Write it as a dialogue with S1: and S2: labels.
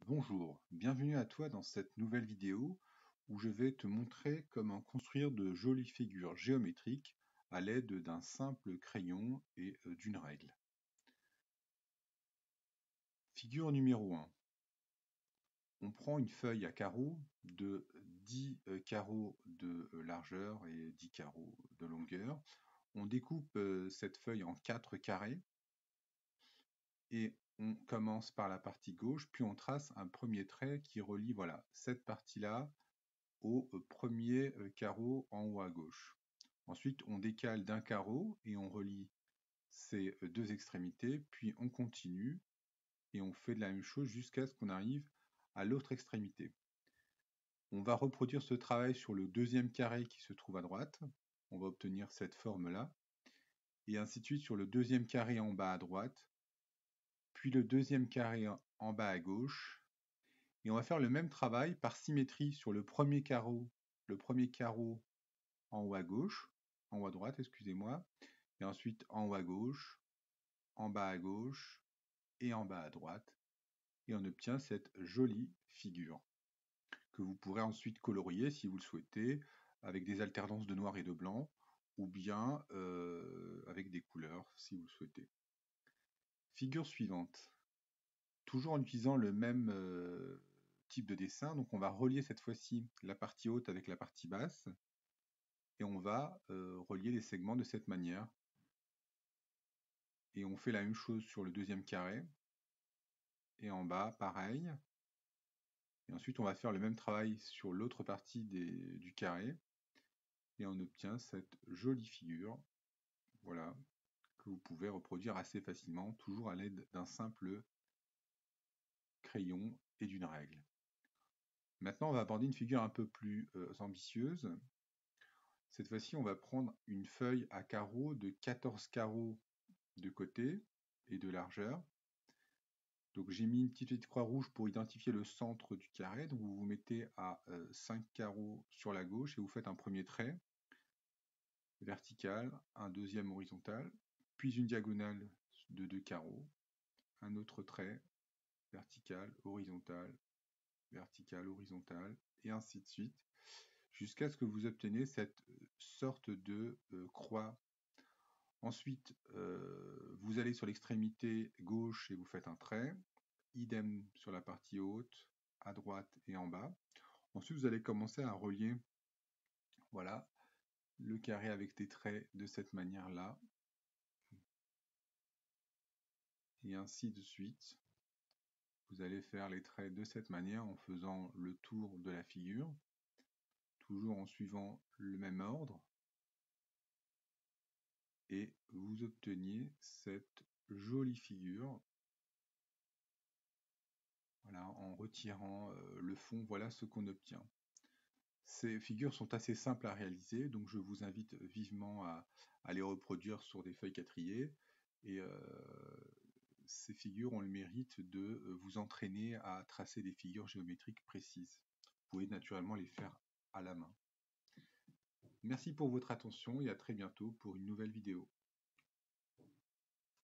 S1: Bonjour, bienvenue à toi dans cette nouvelle vidéo où je vais te montrer comment construire de jolies figures géométriques à l'aide d'un simple crayon et d'une règle. Figure numéro 1. On prend une feuille à carreaux de 10 carreaux de largeur et 10 carreaux de longueur. On découpe cette feuille en 4 carrés et on commence par la partie gauche, puis on trace un premier trait qui relie cette partie-là au premier carreau en haut à gauche. Ensuite, on décale d'un carreau et on relie ces deux extrémités, puis on continue et on fait de la même chose jusqu'à ce qu'on arrive à l'autre extrémité. On va reproduire ce travail sur le deuxième carré qui se trouve à droite. On va obtenir cette forme-là. Et ainsi de suite sur le deuxième carré en bas à droite, puis le deuxième carré en bas à gauche. Et on va faire le même travail par symétrie sur le premier carreau en haut à gauche, en haut à droite, excusez-moi, et ensuite en haut à gauche, en bas à gauche et en bas à droite, et on obtient cette jolie figure que vous pourrez ensuite colorier si vous le souhaitez, avec des alternances de noir et de blanc, ou bien avec des couleurs si vous le souhaitez. Figure suivante. Toujours en utilisant le même type de dessin, donc on va relier cette fois-ci la partie haute avec la partie basse, et on va relier les segments de cette manière. Et on fait la même chose sur le deuxième carré, et en bas, pareil. Et ensuite, on va faire le même travail sur l'autre partie du carré, et on obtient cette jolie figure, voilà, que vous pouvez reproduire assez facilement, toujours à l'aide d'un simple crayon et d'une règle. Maintenant, on va aborder une figure un peu plus ambitieuse. Cette fois-ci, on va prendre une feuille à carreaux de 14 carreaux de côté et de largeur. Donc j'ai mis une petite croix rouge pour identifier le centre du carré. Donc vous vous mettez à 5 carreaux sur la gauche et vous faites un premier trait vertical, un deuxième horizontal, puis une diagonale de 2 carreaux, un autre trait vertical, horizontal, et ainsi de suite, jusqu'à ce que vous obteniez cette sorte de croix. Ensuite, vous allez sur l'extrémité gauche et vous faites un trait, idem sur la partie haute, à droite et en bas. Ensuite, vous allez commencer à relier voilà, le carré avec des traits de cette manière-là, et ainsi de suite. Vous allez faire les traits de cette manière en faisant le tour de la figure, toujours en suivant le même ordre, et vous obteniez cette jolie figure. Voilà, en retirant le fond, voilà ce qu'on obtient. Ces figures sont assez simples à réaliser, donc je vous invite vivement à les reproduire sur des feuilles quatriées. Et ces figures ont le mérite de vous entraîner à tracer des figures géométriques précises. Vous pouvez naturellement les faire à la main. Merci pour votre attention et à très bientôt pour une nouvelle vidéo.